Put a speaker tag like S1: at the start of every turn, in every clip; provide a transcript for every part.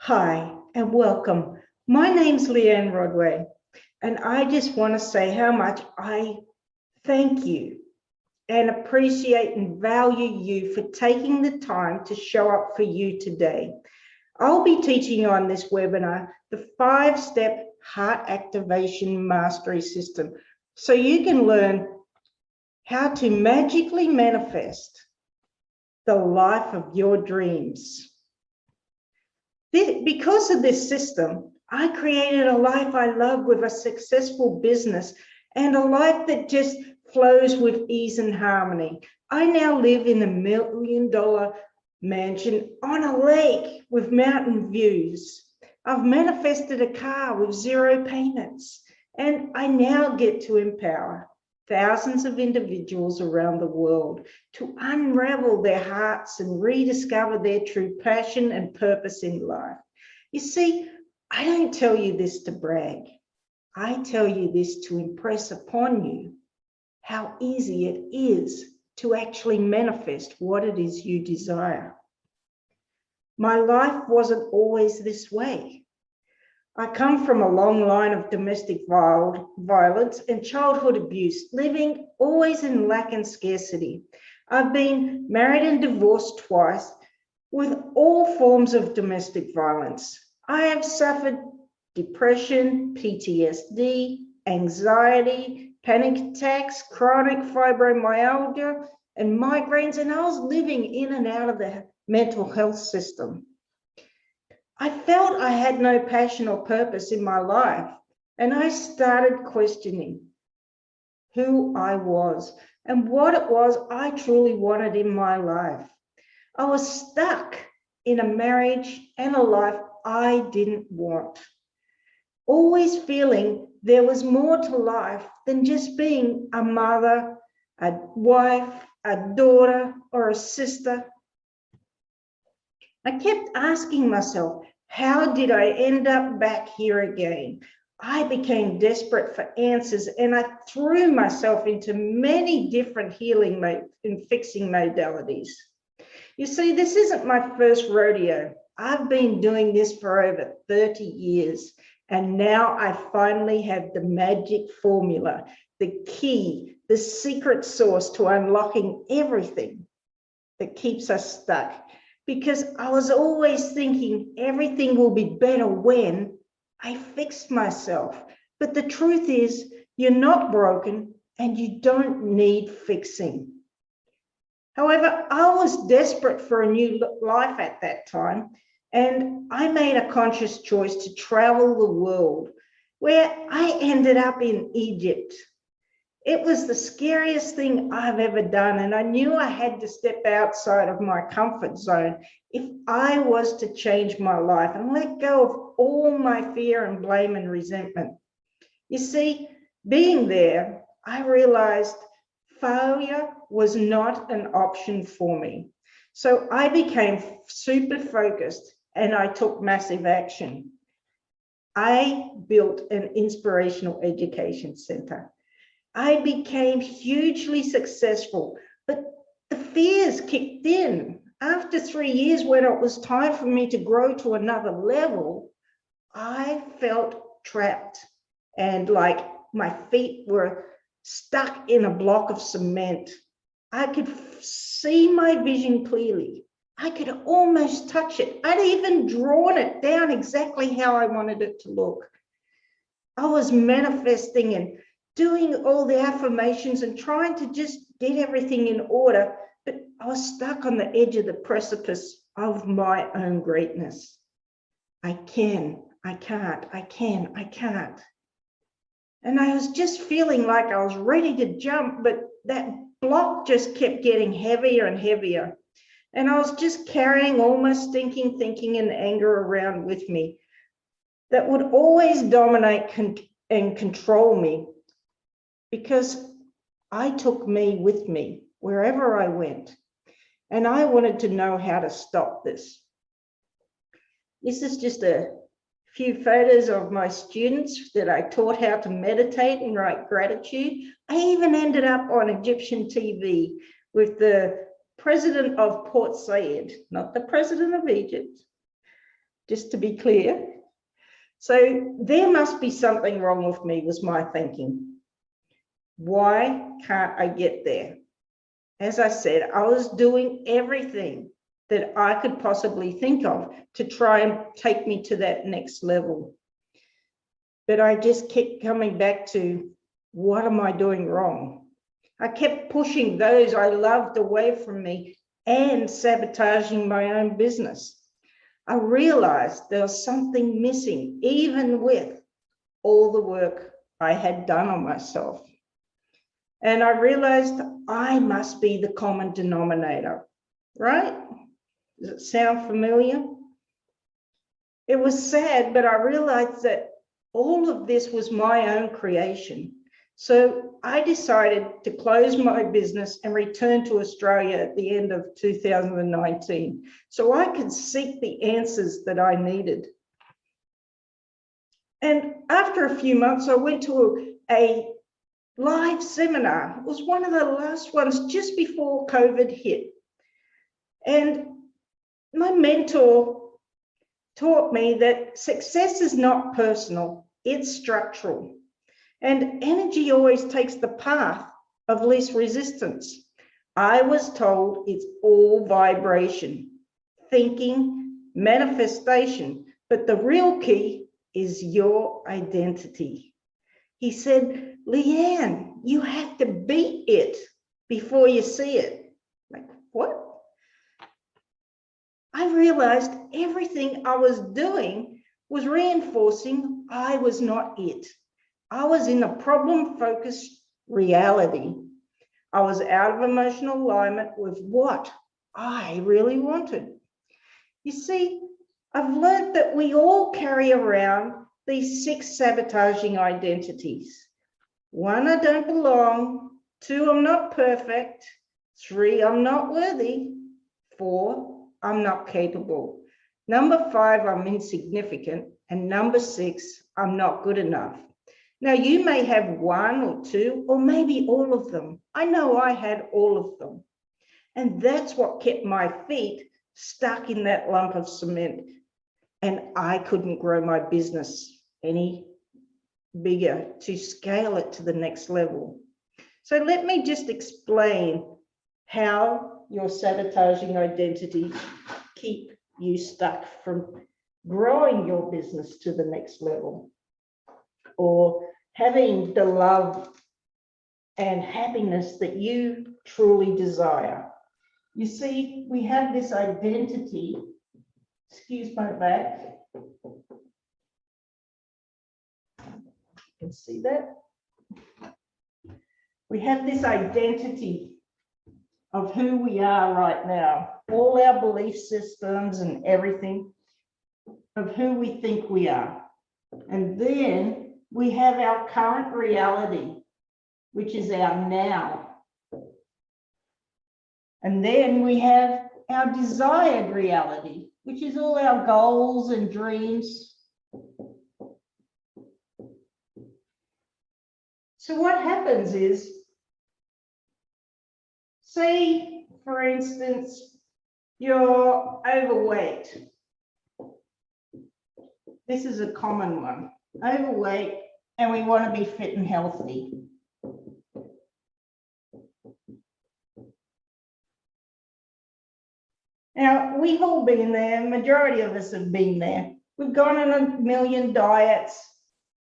S1: Hi and welcome. My name's Leanne Rodway, and I just want to say how much I thank you and appreciate and value you for taking the time to show up for you today. I'll be teaching you on this webinar the 5-step heart activation mastery system so you can learn how to magically manifest the life of your dreams. Because of this system, I created a life I love with a successful business and a life that just flows with ease and harmony. I now live in a $1 million mansion on a lake with mountain views. I've manifested a car with 0 payments, and I now get to empower thousands of individuals around the world to unravel their hearts and rediscover their true passion and purpose in life. You see, I don't tell you this to brag. I tell you this to impress upon you how easy it is to actually manifest what it is you desire. My life wasn't always this way. I come from a long line of domestic violence and childhood abuse, living always in lack and scarcity. I've been married and divorced twice with all forms of domestic violence. I have suffered depression, PTSD, anxiety, panic attacks, chronic fibromyalgia, and migraines, and I was living in and out of the mental health system. I felt I had no passion or purpose in my life, and I started questioning who I was and what it was I truly wanted in my life. I was stuck in a marriage and a life I didn't want, always feeling there was more to life than just being a mother, a wife, a daughter, or a sister. I kept asking myself, how did I end up back here again? I became desperate for answers, and I threw myself into many different healing and fixing modalities. You see, this isn't my first rodeo. I've been doing this for over 30 years, and now I finally have the magic formula, the key, the secret sauce to unlocking everything that keeps us stuck. Because I was always thinking everything will be better when I fixed myself. But the truth is, you're not broken and you don't need fixing. However, I was desperate for a new life at that time, and I made a conscious choice to travel the world, where I ended up in Egypt. It was the scariest thing I've ever done, and I knew I had to step outside of my comfort zone if I was to change my life and let go of all my fear and blame and resentment. You see, being there, I realized failure was not an option for me. So I became super focused and I took massive action. I built an inspirational education center. I became hugely successful, but the fears kicked in. After 3 years, when it was time for me to grow to another level, I felt trapped and like my feet were stuck in a block of cement. I could see my vision clearly. I could almost touch it. I'd even drawn it down exactly how I wanted it to look. I was manifesting and doing all the affirmations and trying to just get everything in order, but I was stuck on the edge of the precipice of my own greatness. I can, I can't, I can, I can't. And I was just feeling like I was ready to jump, but that block just kept getting heavier and heavier. And I was just carrying all my stinking thinking and anger around with me that would always dominate and control me, because I took me with me wherever I went. And I wanted to know how to stop this. This is just a few photos of my students that I taught how to meditate and write gratitude. I even ended up on Egyptian TV with the president of Port Said, not the president of Egypt, just to be clear. So there must be something wrong with me, was my thinking. Why can't I get there? As I said, I was doing everything that I could possibly think of to try and take me to that next level. But I just kept coming back to, what am I doing wrong? I kept pushing those I loved away from me and sabotaging my own business. I realized there was something missing, even with all the work I had done on myself. And I realized I must be the common denominator, right? Does it sound familiar? It was sad, but I realized that all of this was my own creation. So I decided to close my business and return to Australia at the end of 2019, so I could seek the answers that I needed. And after a few months, I went to a live seminar. It was one of the last ones just before COVID hit. And my mentor taught me that success is not personal, it's structural. And energy always takes the path of least resistance. I was told it's all vibration, thinking, manifestation, but the real key is your identity. He said, Leanne, you have to be it before you see it. Like, what? I realized everything I was doing was reinforcing I was not it. I was in a problem-focused reality. I was out of emotional alignment with what I really wanted. You see, I've learned that we all carry around these 6 sabotaging identities. 1, I don't belong. 2, I'm not perfect. 3, I'm not worthy. 4, I'm not capable. Number 5, I'm insignificant. And number 6, I'm not good enough. Now, you may have 1 or 2, or maybe all of them. I know I had all of them. And that's what kept my feet stuck in that lump of cement. And I couldn't grow my business any bigger to scale it to the next level. So let me just explain how your sabotaging identities keep you stuck from growing your business to the next level, or having the love and happiness that you truly desire. You see, we have this identity, excuse my back. You can see that. We have this identity of who we are right now, all our belief systems and everything of who we think we are. And then we have our current reality, which is our now. And then we have our desired reality, which is all our goals and dreams. So what happens is, say, for instance, you're overweight. This is a common one. Overweight, and we want to be fit and healthy. Now, we've all been there, majority of us have been there. We've gone on a million diets,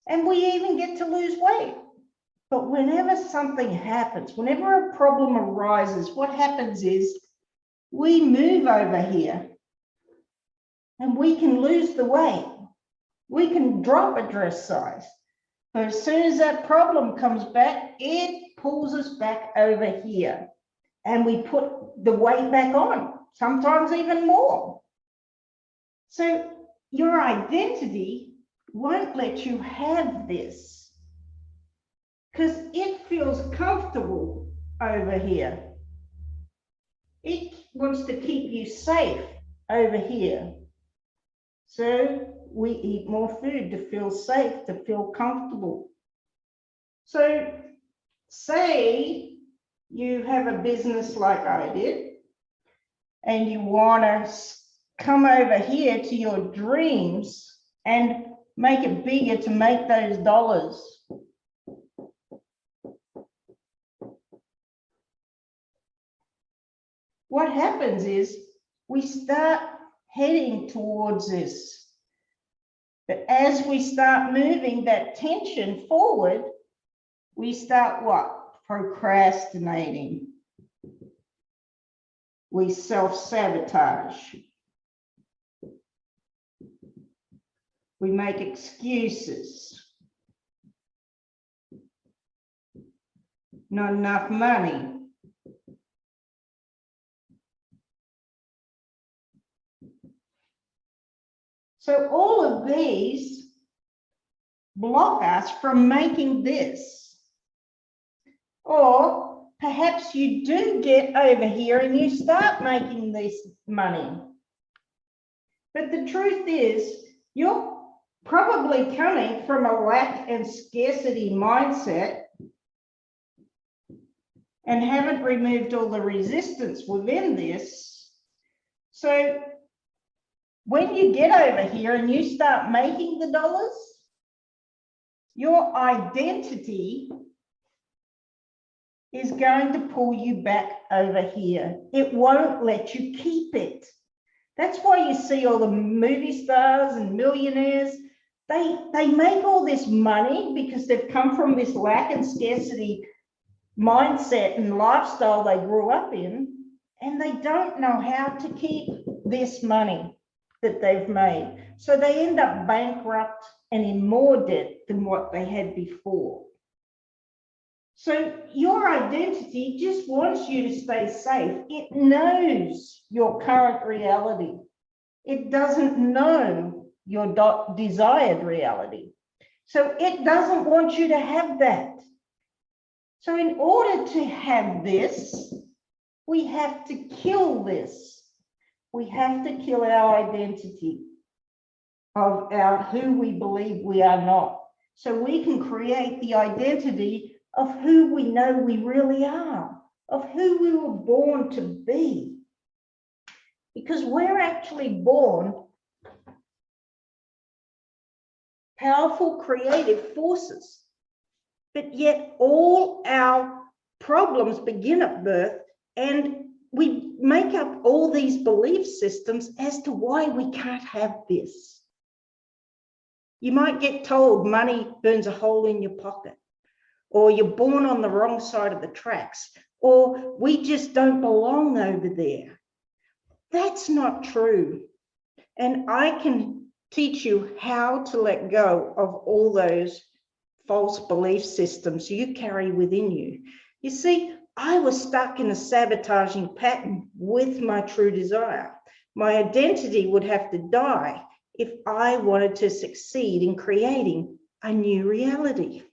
S1: and we even get to lose weight. But whenever something happens, whenever a problem arises, what happens is we move over here and we can lose the weight. We can drop a dress size. But as soon as that problem comes back, it pulls us back over here and we put the weight back on, sometimes even more. So your identity won't let you have this because it feels comfortable over here. It wants to keep you safe over here. So we eat more food to feel safe, to feel comfortable. So say you have a business like I did, and you want to come over here to your dreams and make it bigger to make those dollars. What happens is we start heading towards this. But as we start moving that tension forward, we start what? Procrastinating. We self-sabotage. We make excuses. Not enough money. So all of these block us from making this. Or perhaps you do get over here and you start making this money. But the truth is, you're probably coming from a lack and scarcity mindset and haven't removed all the resistance within this. So when you get over here and you start making the dollars, your identity is going to pull you back over here. It won't let you keep it. That's why you see all the movie stars and millionaires. They make all this money because they've come from this lack and scarcity mindset and lifestyle they grew up in, and they don't know how to keep this money that they've made. So they end up bankrupt and in more debt than what they had before. So your identity just wants you to stay safe. It knows your current reality. It doesn't know your desired reality. So it doesn't want you to have that. So in order to have this, we have to kill this. We have to kill our identity of who we believe we are not. So we can create the identity of who we know we really are, of who we were born to be. Because we're actually born powerful creative forces, but yet all our problems begin at birth, and we make up all these belief systems as to why we can't have this. You might get told money burns a hole in your pocket, or you're born on the wrong side of the tracks, or we just don't belong over there. That's not true. And I can teach you how to let go of all those false belief systems you carry within you. You see, I was stuck in a sabotaging pattern with my true desire. My identity would have to die if I wanted to succeed in creating a new reality.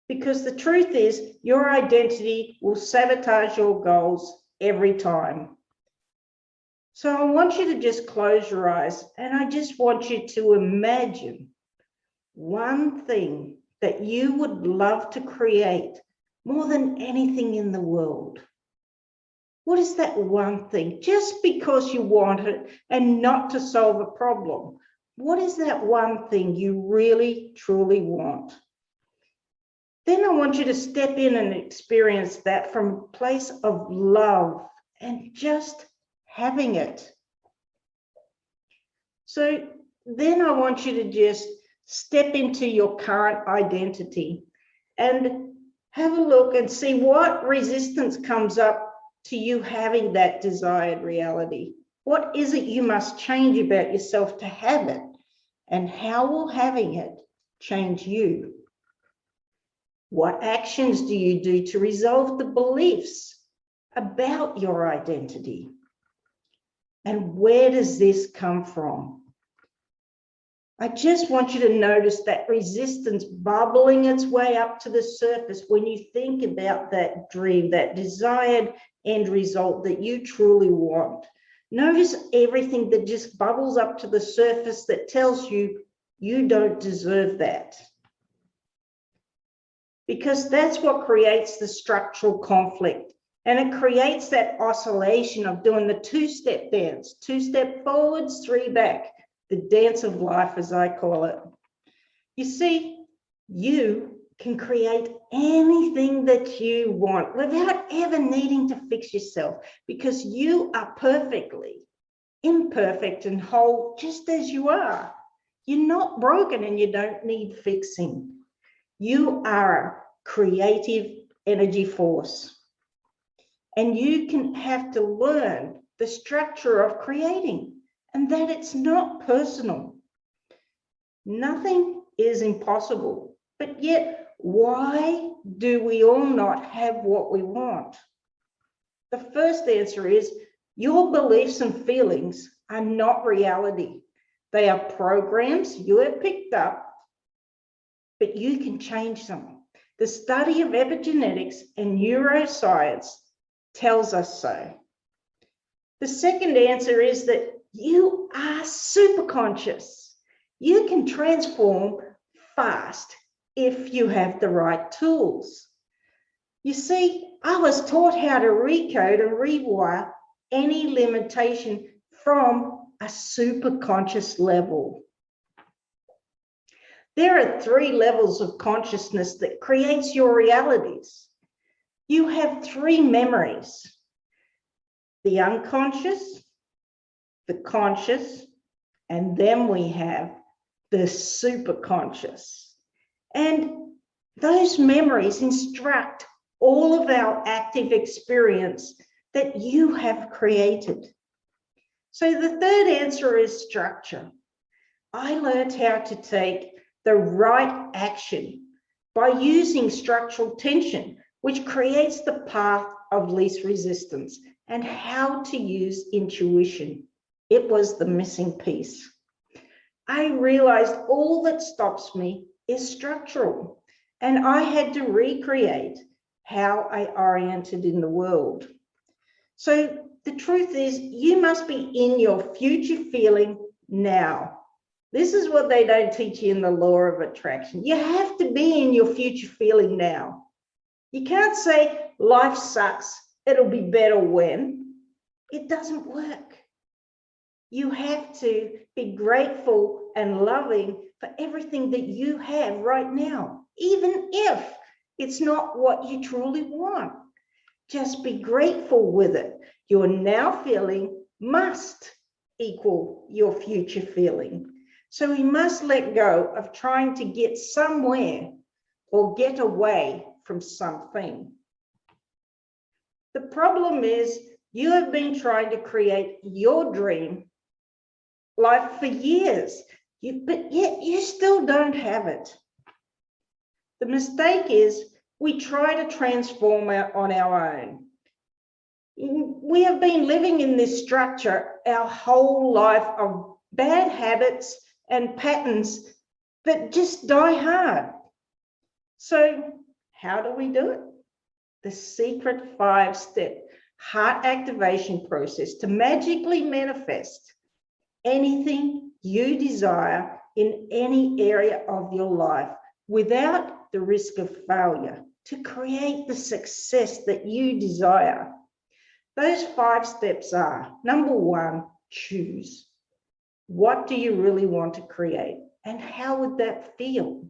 S1: Because the truth is, your identity will sabotage your goals every time. So I want you to just close your eyes, and I just want you to imagine one thing that you would love to create more than anything in the world. What is that one thing? Just because you want it and not to solve a problem. What is that one thing you really, truly want? Then I want you to step in and experience that from a place of love and just having it. So then I want you to just step into your current identity and have a look and see what resistance comes up to you having that desired reality. What is it you must change about yourself to have it? And how will having it change you? What actions do you do to resolve the beliefs about your identity? And where does this come from? I just want you to notice that resistance bubbling its way up to the surface when you think about that dream, that desired end result that you truly want. Notice everything that just bubbles up to the surface that tells you you don't deserve that. Because that's what creates the structural conflict And it creates that oscillation of doing the two-step dance, 2 step forwards, 3 back, the dance of life, as I call it. You see, you can create anything that you want without ever needing to fix yourself, because you are perfectly imperfect and whole just as you are. You're not broken and you don't need fixing. You are a creative energy force. And you can have to learn the structure of creating, and that it's not personal. Nothing is impossible, but yet why do we all not have what we want? The first answer is your beliefs and feelings are not reality. They are programs you have picked up, but you can change them. The study of epigenetics and neuroscience tells us so. The second answer is that you are superconscious. You can transform fast if you have the right tools. You see, I was taught how to recode and rewire any limitation from a superconscious level. There are 3 levels of consciousness that creates your realities. You have 3 memories: the unconscious, the conscious, and then we have the superconscious. And those memories instruct all of our active experience that you have created. So the third answer is structure. I learned how to take the right action by using structural tension, which creates the path of least resistance, and how to use intuition. It was the missing piece. I realized all that stops me is structural, and I had to recreate how I oriented in the world. So the truth is, you must be in your future feeling now. This is what they don't teach you in the law of attraction. You have to be in your future feeling now. You can't say life sucks, it'll be better when. It doesn't work. You have to be grateful and loving for everything that you have right now, even if it's not what you truly want. Just be grateful with it. Your now feeling must equal your future feeling. So we must let go of trying to get somewhere or get away from something. The problem is you have been trying to create your dream life for years, but yet you still don't have it. The mistake is we try to transform on our own. We have been living in this structure our whole life of bad habits and patterns that just die hard. So how do we do it? The secret 5-step heart activation process to magically manifest anything you desire in any area of your life without the risk of failure, to create the success that you desire. Those 5 steps are: number 1, choose. What do you really want to create, and how would that feel?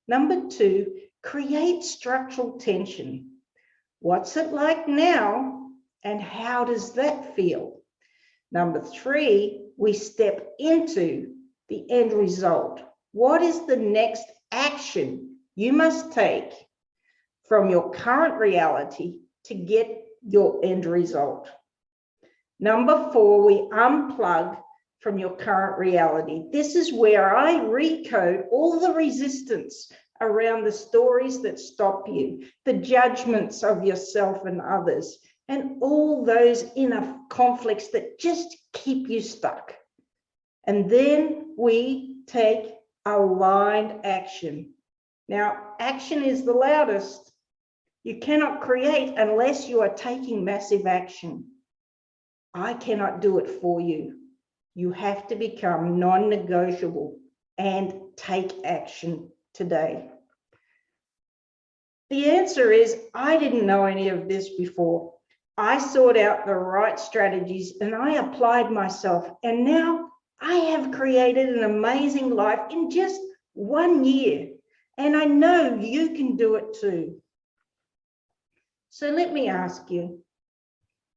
S1: Number 2, create structural tension. What's it like now, and how does that feel? Number 3, we step into the end result. What is the next action you must take from your current reality to get your end result? Number 4, we unplug from your current reality. This is where I recode all the resistance around the stories that stop you, the judgments of yourself and others, and all those inner conflicts that just keep you stuck. And then we take aligned action. Now, action is the loudest. You cannot create unless you are taking massive action. I cannot do it for you. You have to become non-negotiable and take action today. The answer is, I didn't know any of this before. I sought out the right strategies and I applied myself. And now I have created an amazing life in just 1 year. And I know you can do it too. So let me ask you,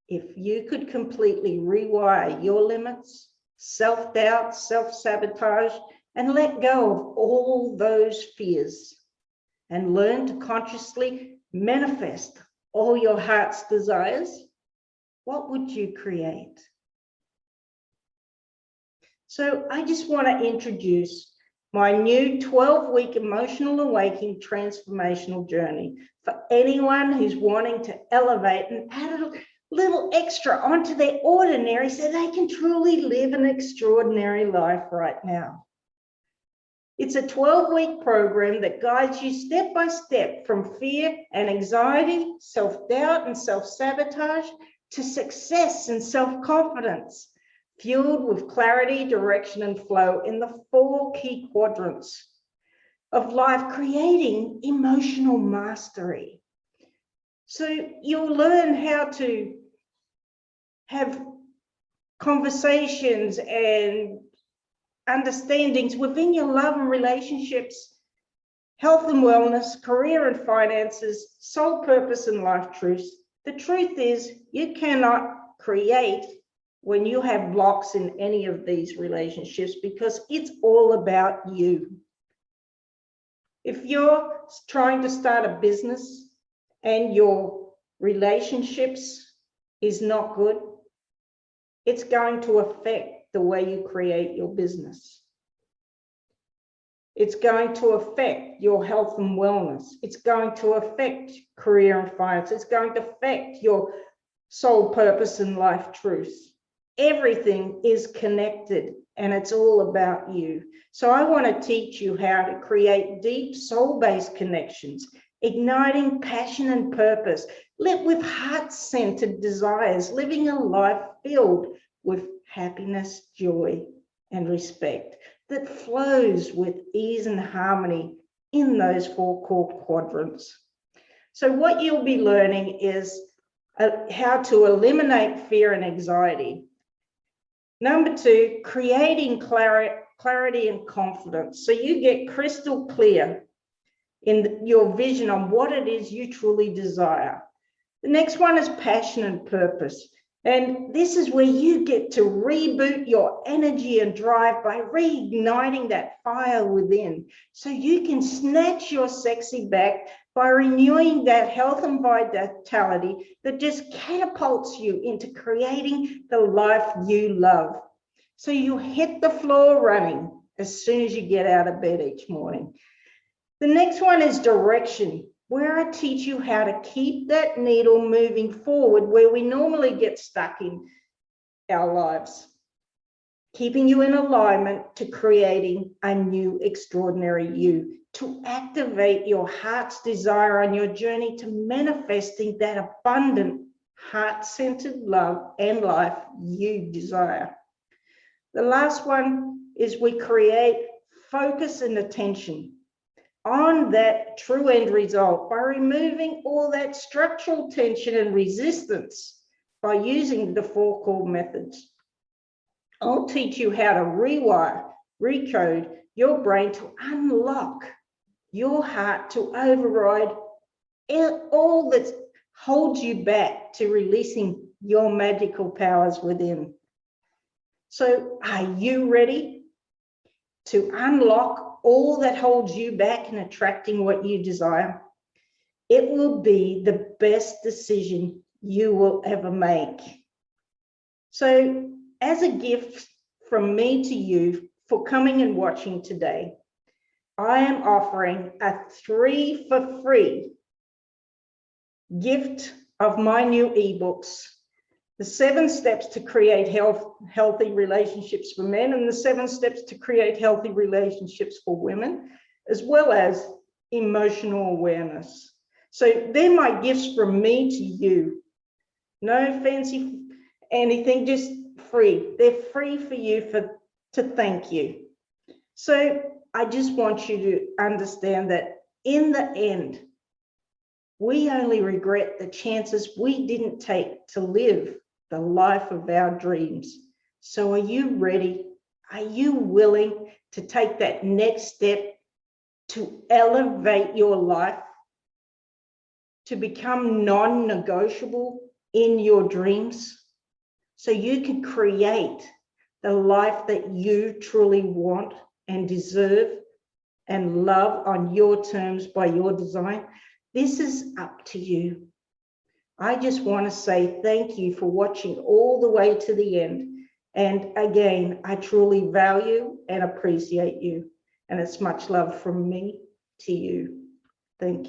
S1: if you could completely rewire your limits, self-doubt, self-sabotage, and let go of all those fears and learn to consciously manifest all your heart's desires, what would you create? So I just want to introduce my new 12-week emotional awakening transformational journey for anyone who's wanting to elevate and add a little extra onto their ordinary so they can truly live an extraordinary life right now. It's a 12-week program that guides you step by step from fear and anxiety, self-doubt and self-sabotage to success and self-confidence, fueled with clarity, direction, and flow in the 4 key quadrants of life, creating emotional mastery. So you'll learn how to have conversations and understandings within your love and relationships, health and wellness, career and finances, soul purpose and life truths. The truth is, you cannot create when you have blocks in any of these relationships because it's all about you. If you're trying to start a business and your relationships is not good, it's going to affect the way you create your business. It's going to affect your health and wellness. It's going to affect career and finance. It's going to affect your soul purpose and life truths. Everything is connected and it's all about you. So I want to teach you how to create deep soul-based connections, igniting passion and purpose, live with heart-centered desires, living a life filled with happiness, joy, and respect that flows with ease and harmony in those 4 core quadrants. So what you'll be learning is how to eliminate fear and anxiety. Number 2, creating clarity and confidence. So you get crystal clear in your vision on what it is you truly desire. The next one is passion and purpose. And this is where you get to reboot your energy and drive by reigniting that fire within. So you can snatch your sexy back by renewing that health and vitality that just catapults you into creating the life you love. So you hit the floor running as soon as you get out of bed each morning. The next one is direction, where I teach you how to keep that needle moving forward where we normally get stuck in our lives, keeping you in alignment to creating a new extraordinary you, to activate your heart's desire on your journey to manifesting that abundant, heart-centered love and life you desire. The last one is we create focus and attention on that true end result by removing all that structural tension and resistance by using the 4 core methods. I'll teach you how to rewire, recode your brain to unlock your heart to override all that holds you back to releasing your magical powers within. So are you ready to unlock all that holds you back in attracting what you desire? It will be the best decision you will ever make. So as a gift from me to you for coming and watching today, I am offering a 3 for free gift of my new ebooks, the 7 steps to create healthy relationships for men and the 7 steps to create healthy relationships for women, as well as emotional awareness. So they're my gifts from me to you. No fancy anything, just free. They're free for you to thank you. So I just want you to understand that in the end, We only regret the chances we didn't take to live the life of our dreams. So are you ready? Are you willing to take that next step to elevate your life, to become non-negotiable in your dreams, so you can create the life that you truly want and deserve and love on your terms by your design? This is up to you. I just want to say thank you for watching all the way to the end. And again, I truly value and appreciate you. And it's much love from me to you. Thank you.